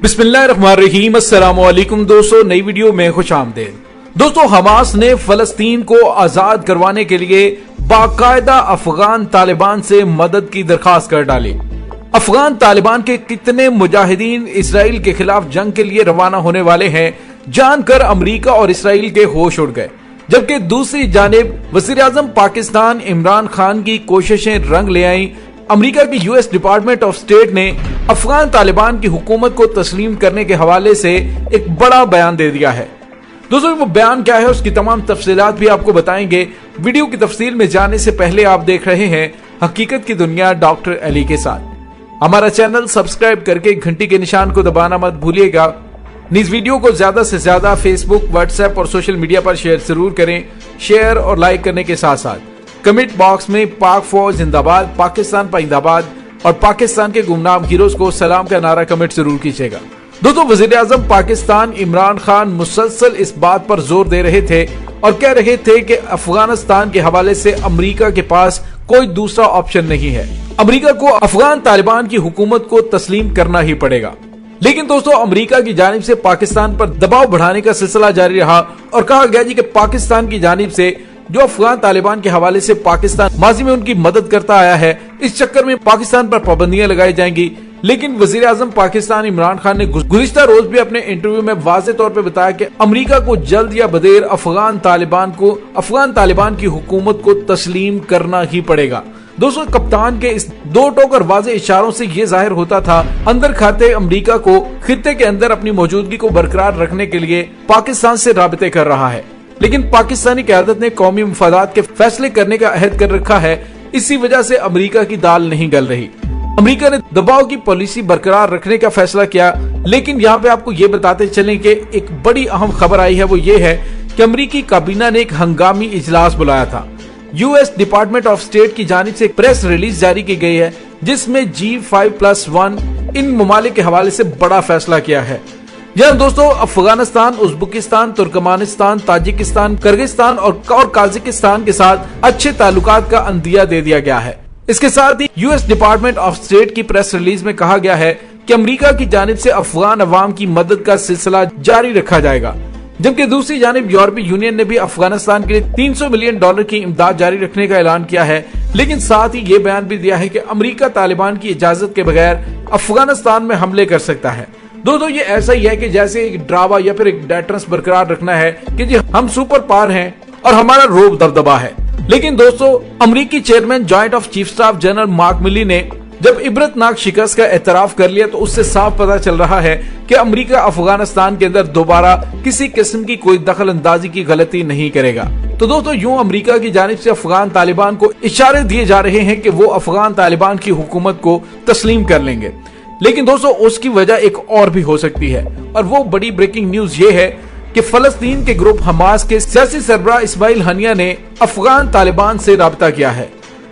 बिस्मिल्लाहिर्रहमानिर्रहीम। अस्सलाम वालेकुम दोस्तों, नई वीडियो में खुश आमदीद। दोस्तों, हमास ने फलस्तीन को आजाद करवाने के लिए बाकायदा अफगान तालिबान से मदद की दरखास्त कर डाली। अफगान तालिबान के कितने मुजाहिदीन इसराइल के खिलाफ जंग के लिए रवाना होने वाले हैं जानकर अमेरिका और इसराइल के होश उड़ गए। जबकि दूसरी जानिब वज़ीर आज़म पाकिस्तान इमरान खान की कोशिशें रंग ले आईं। अमेरिका की यूएस डिपार्टमेंट ऑफ स्टेट ने अफगान तालिबान की हुकूमत को तस्लीम करने के हवाले से एक बड़ा बयान दे दिया है। दोस्तों, वो बयान क्या है उसकी तमाम तफसीलात भी आपको बताएंगे। वीडियो की तफसील में जाने से पहले आप देख रहे हैं हकीकत की दुनिया डॉक्टर अली के साथ। हमारा चैनल सब्सक्राइब करके घंटी के निशान को दबाना मत भूलिएगा। इस वीडियो को ज्यादा से ज्यादा फेसबुक, व्हाट्सएप और सोशल मीडिया पर शेयर जरूर करें। शेयर और लाइक करने के साथ साथ कमेंट बॉक्स में पाक फौज जिंदाबाद, पाकिस्तान पाइंदाबाद और पाकिस्तान के गुमनाम हीरोज को सलाम का नारा कमेंट जरूर कीजिएगा। दोस्तों, वज़ीर आज़म पाकिस्तान इमरान खान मुसलसल इस बात पर जोर दे रहे थे और कह रहे थे कि अफगानिस्तान के हवाले से अमेरिका के पास कोई दूसरा ऑप्शन नहीं है। अमेरिका को अफगान तालिबान की हुकूमत को तस्लीम करना ही पड़ेगा। लेकिन दोस्तों, अमेरिका की जानिब से पाकिस्तान पर दबाव बढ़ाने का सिलसिला जारी रहा और कहा गया जी कि पाकिस्तान की जानिब से जो अफगान तालिबान के हवाले से पाकिस्तान माजी में उनकी मदद करता आया है, इस चक्कर में पाकिस्तान पर पाबंदियां लगाई जाएंगी। लेकिन वजीर आजम पाकिस्तान इमरान खान ने गुज़िश्ता रोज भी अपने इंटरव्यू में वाज़ेह तौर पर बताया कि अमेरिका को जल्द या बदेर अफगान तालिबान की हुकूमत को तस्लीम करना ही पड़ेगा। दोस्तों, कप्तान के इस दो टोक और वाज़ेह इशारों से ये जाहिर होता था अंदर खाते अमेरिका को खित्ते के अंदर अपनी मौजूदगी को बरकरार रखने के लिए पाकिस्तान से राबते कर रहा है। लेकिन पाकिस्तानी क़यादत ने कौमी मुफादात के फैसले करने का अहद कर रखा है। इसी वजह से अमेरिका की दाल नहीं गल रही। अमेरिका ने दबाव की पॉलिसी बरकरार रखने का फैसला किया। लेकिन यहाँ पे आपको ये बताते चलें कि एक बड़ी अहम खबर आई है, वो ये है कि अमेरिकी काबीना ने एक हंगामी इजलास बुलाया था। यूएस डिपार्टमेंट ऑफ स्टेट की जानिब से एक प्रेस रिलीज जारी की गई है जिसमें G5+1 इन ममालिक के हवाले से बड़ा फैसला किया है। जहाँ दोस्तों, Afghanistan, Uzbekistan, Turkmenistan, Tajikistan, Kyrgyzstan और काज़ाकिस्तान के साथ अच्छे ताल्लुकात का अंदिया दे दिया गया है। इसके साथ ही यूएस डिपार्टमेंट ऑफ स्टेट की प्रेस रिलीज में कहा गया है कि अमेरिका की जानिब से अफगान अवाम की मदद का सिलसिला जारी रखा जाएगा। जबकि दूसरी जानिब यूरोपीय यूनियन ने भी अफगानिस्तान के लिए $300 मिलियन की इमदाद जारी रखने का ऐलान किया है। लेकिन साथ ही ये बयान भी दिया है कि अमेरिका तालिबान की इजाजत के बगैर अफगानिस्तान में हमले कर सकता है। दोस्तों, ये ऐसा ही है कि जैसे एक ड्रावा या फिर एक डेटरेंस बरकरार रखना है कि जी हम सुपर पावर हैं और हमारा रोब दबदबा है। लेकिन दोस्तों, अमेरिकी chairman joint of chief staff general mark मिली ने जब इबरतनाक शिकस्त का एतराफ कर लिया तो उससे साफ पता चल रहा है कि अमेरिका अफगानिस्तान के अंदर दोबारा किसी किस्म की कोई दखल अंदाजी की गलती नहीं करेगा। तो दोस्तों, यूं अमेरिका की जानिब से अफगान तालिबान को इशारे दिए जा रहे हैं कि वो अफगान तालिबान की हुकूमत को तस्लीम कर लेंगे। लेकिन दोस्तों, उसकी वजह एक और भी हो सकती है और वो बड़ी ब्रेकिंग न्यूज ये है कि फलस्तीन के ग्रुप हमास के सियासी सरबराह इस्माइल हनिया ने अफगान तालिबान से राब्ता किया है।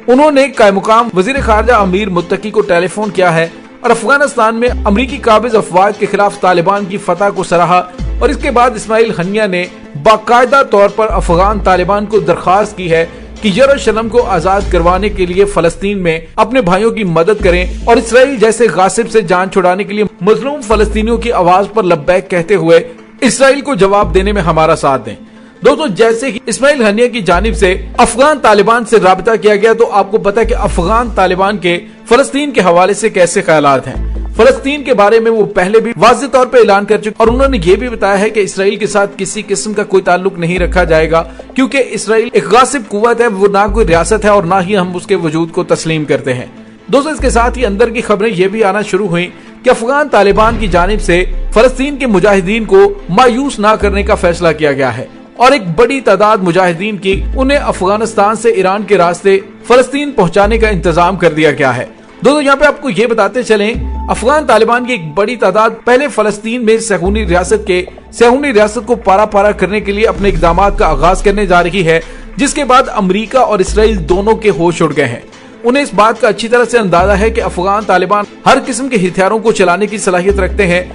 उन्होंने कायमुकाम वजीर खारजा अमीर मुत्तकी को टेलीफोन किया है और अफगानिस्तान में अमरीकी काबिज अफवाज के खिलाफ तालिबान की फतह को सराहा। और इसके बाद इस्माइल हनिया ने बाकायदा तौर पर अफगान तालिबान को दरख्वास्त की है कि यरूशलेम को आजाद करवाने के लिए फलस्तीन में अपने भाइयों की मदद करें और इसराइल जैसे गासिब से जान छुड़ाने के लिए मजलूम फलस्तीनियों की आवाज पर लब्बैक कहते हुए इसराइल को जवाब देने में हमारा साथ दें। दोस्तों, जैसे ही इस्माइल हनिया की जानिब से अफगान तालिबान से राब्ता किया गया तो आपको पता है कि अफगान तालिबान के फलस्तीन के हवाले से कैसे ख्यालात हैं। फलस्तीन के बारे में वो पहले भी वाज़ेह तौर पे ऐलान कर चुके और उन्होंने ये भी बताया है कि इसराइल के साथ किसी किस्म का कोई ताल्लुक नहीं रखा जाएगा क्योंकि इसराइल एक गासिब कुव्वत है, वो ना कोई रियासत है और ना ही हम उसके वजूद को तस्लीम करते हैं। दोस्तों, इसके साथ ही अंदर की खबरें ये भी आना शुरू हुई कि अफगान तालिबान की जानिब से फलस्तीन के मुजाहिदीन को मायूस ना करने का फैसला किया गया है और एक बड़ी तादाद मुजाहिदीन की उन्हें अफगानिस्तान से ईरान के रास्ते फलस्तीन पहुंचाने का इंतजाम कर दिया गया है। दोस्तों, यहाँ पे आपको ये बताते चलें, अफगान तालिबान की एक बड़ी तादाद पहले फलस्तीन में सहूनी रियासत को पारा पारा करने के लिए अपने इक़दाम का आगाज करने जा रही है, जिसके बाद अमेरिका और इसराइल दोनों के होश उड़ गए हैं। उन्हें इस बात का अच्छी तरह से अंदाजा है कि अफगान तालिबान हर किस्म के हथियारों को चलाने की सलाहियत रखते हैं।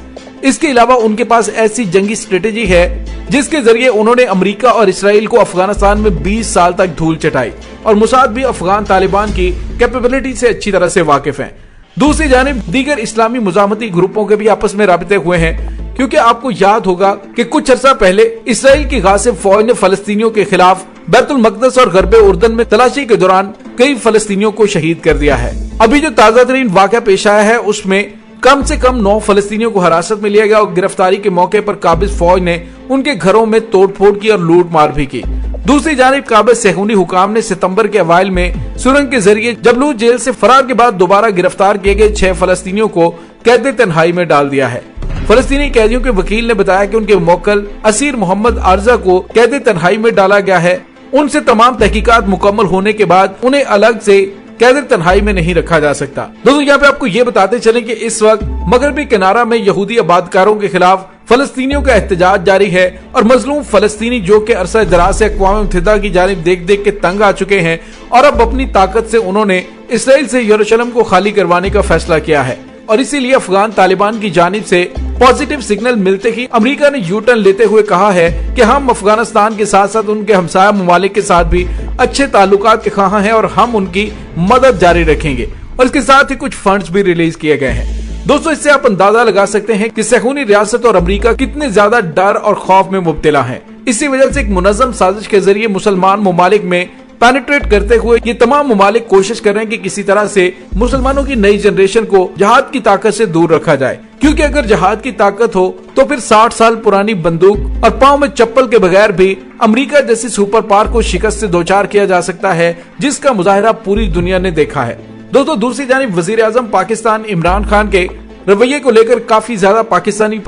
اس کے علاوہ ان کے پاس ایسی جنگی اسٹریٹجی ہے جس کے ذریعے انہوں نے امریکہ اور اسرائیل کو افغانستان میں 20 سال تک دھول چٹائی، اور موساد بھی افغان طالبان کی کیپیبلٹی سے اچھی طرح سے واقف ہیں۔ دوسری جانب دیگر اسلامی مزاحمتی گروپوں کے بھی آپس میں رابطے ہوئے ہیں، کیونکہ آپ کو یاد ہوگا کہ کچھ عرصہ پہلے اسرائیل کی غاصب فوج نے فلسطینیوں کے خلاف بیت المقدس اور غرب اردن میں تلاشی کے دوران کئی فلسطینیوں کو شہید کر دیا ہے۔ ابھی جو تازہ ترین واقعہ پیش آیا ہے اس میں کم سے کم 9 فلسطینیوں کو حراست میں لیا گیا، اور گرفتاری کے موقع پر قابض فوج نے ان کے گھروں میں توڑ پھوڑ کی اور لوٹ مار بھی کی۔ دوسری جانب قابض صہیونی حکام نے ستمبر کے اوائل میں سرنگ کے ذریعے جبلوت جیل سے فرار کے بعد دوبارہ گرفتار کیے گئے 6 فلسطینیوں کو قید تنہائی میں ڈال دیا ہے۔ فلسطینی قیدیوں کے وکیل نے بتایا کہ ان کے موکل اسیر محمد عارضہ کو قید تنہائی میں ڈالا گیا ہے، ان سے تمام تحقیقات مکمل ہونے کے بعد انہیں الگ سے قید تنہائی میں نہیں رکھا جا سکتا۔ دوستو یہاں پہ آپ کو یہ بتاتے چلیں کہ اس وقت مغربی کنارہ میں یہودی آبادکاروں کے خلاف فلسطینیوں کا احتجاج جاری ہے، اور مظلوم فلسطینی جو کہ عرصہ دراز سے اقوام متحدہ کی جانب دیکھ دیکھ کے تنگ آ چکے ہیں، اور اب اپنی طاقت سے انہوں نے اسرائیل سے یروشلم کو خالی کروانے کا فیصلہ کیا ہے، اور اسی لیے افغان طالبان کی جانب سے پازیٹیو سگنل ملتے ہی امریکہ نے یو ٹرن لیتے ہوئے کہا ہے کہ ہم افغانستان کے ساتھ ساتھ ان کے ہمسایہ ممالک کے ساتھ بھی اچھے تعلقات کے خواہاں ہیں، اور ہم ان کی مدد جاری رکھیں گے، اور اس کے ساتھ ہی کچھ فنڈز بھی ریلیز کیے گئے ہیں۔ دوستو اس سے آپ اندازہ لگا سکتے ہیں کہ صہیونی ریاست اور امریکہ کتنے زیادہ ڈر اور خوف میں مبتلا ہیں۔ اسی وجہ سے ایک منظم سازش کے ذریعے مسلمان ممالک میں پینیٹریٹ کرتے ہوئے یہ تمام ممالک کوشش کر رہے ہیں کہ کسی طرح سے مسلمانوں کی نئی جنریشن کو جہاد کی طاقت سے دور رکھا جائے، کیونکہ اگر جہاد کی طاقت ہو تو پھر 60 سال پرانی بندوق اور پاؤں میں چپل کے بغیر بھی امریکہ جیسی سپر پاور کو شکست سے دوچار کیا جا سکتا ہے، جس کا مظاہرہ پوری دنیا نے دیکھا ہے۔ دوستو دوسری جانب وزیر اعظم پاکستان عمران خان کے رویے کو لے کر کافی زیادہ پاکستانی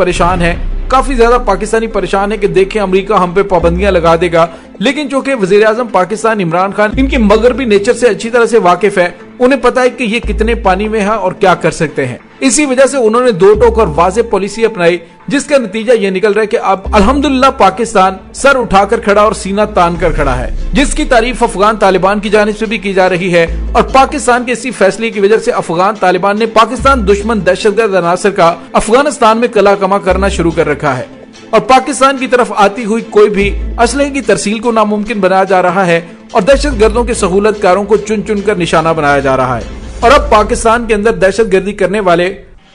پریشان ہے کہ دیکھیں امریکہ ہم پہ پابندیاں لگا دے گا، لیکن چونکہ وزیر اعظم پاکستان عمران خان ان کی مغربی نیچر سے اچھی طرح سے واقف ہے، انہیں پتا ہے کہ یہ کتنے پانی میں ہے اور کیا کر سکتے ہیں۔ اسی وجہ سے انہوں نے 2 ٹوک اور واضح پالیسی اپنائی، جس کا نتیجہ یہ نکل رہا ہے کہ اب الحمدللہ پاکستان سر اٹھا کر کھڑا اور سینہ تان کر کھڑا ہے، جس کی تعریف افغان طالبان کی جانب سے بھی کی جا رہی ہے، اور پاکستان کے اسی فیصلے کی وجہ سے افغان طالبان نے پاکستان دشمن دہشت گرد عناصر کا افغانستان میں کلا کما کرنا شروع کر رکھا ہے، اور پاکستان کی طرف آتی ہوئی کوئی بھی اسلحے کی ترسیل کو ناممکن بنایا جا رہا ہے، اور دہشت گردوں کے سہولت کاروں کو چن چن کر نشانہ بنایا جا رہا ہے، اور اب پاکستان کے اندر دہشت گردی کرنے والے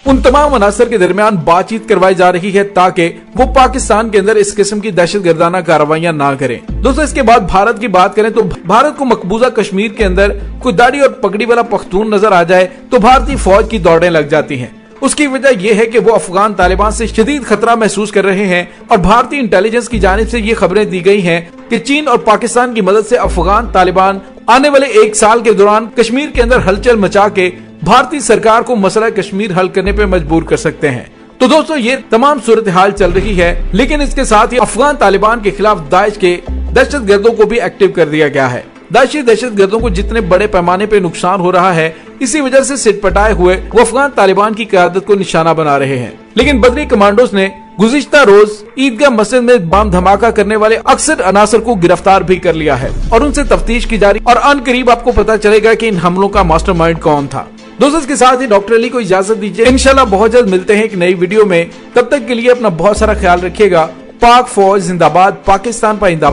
ان تمام عناصر کے درمیان بات چیت کروائی جا رہی ہے تاکہ وہ پاکستان کے اندر اس قسم کی دہشت گردانہ کارروائیاں نہ کریں۔ دوستو اس کے بعد بھارت کی بات کریں تو بھارت کو مقبوضہ کشمیر کے اندر کوئی داڑھی اور پگڑی والا پختون نظر آ جائے تو بھارتی فوج کی دوڑیں لگ جاتی ہیں۔ اس کی وجہ یہ ہے کہ وہ افغان طالبان سے شدید خطرہ محسوس کر رہے ہیں، اور بھارتی انٹیلیجنس کی جانب سے یہ خبریں دی گئی ہیں کہ چین اور پاکستان کی مدد سے افغان طالبان آنے والے 1 سال کے دوران کشمیر کے اندر ہلچل مچا کے بھارتی سرکار کو مسئلہ کشمیر حل کرنے پہ مجبور کر سکتے ہیں۔ تو دوستو یہ تمام صورتحال چل رہی ہے، لیکن اس کے ساتھ ہی افغان طالبان کے خلاف داعش کے دہشت گردوں کو بھی ایکٹیو کر دیا گیا ہے۔ داعشی دہشت گردوں کو جتنے بڑے پیمانے پہ نقصان ہو رہا ہے، اسی وجہ سے سٹ پٹائے ہوئے وہ افغان طالبان کی قیادت کو نشانہ بنا رہے ہیں، لیکن بدری کمانڈوز نے گزشتہ روز عیدگاہ مسجد میں بم دھماکہ کرنے والے اکثر عناصر کو گرفتار بھی کر لیا ہے، اور ان سے تفتیش کی جاری، اور ان قریب آپ کو پتا چلے گا کہ ان حملوں کا ماسٹر مائنڈ کون تھا۔ دوستو اس کے ساتھ ہی ڈاکٹر علی کو اجازت دیجیے، انشاءاللہ بہت جلد ملتے ہیں ایک نئی ویڈیو میں، تب تک کے لیے اپنا بہت سارا خیال رکھیے گا۔ پاک فوج زندہ باد، پاکستان پائندہ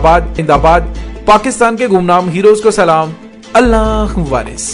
باد، پاکستان کے گمنام ہیروز کو سلام، اللہ وارث۔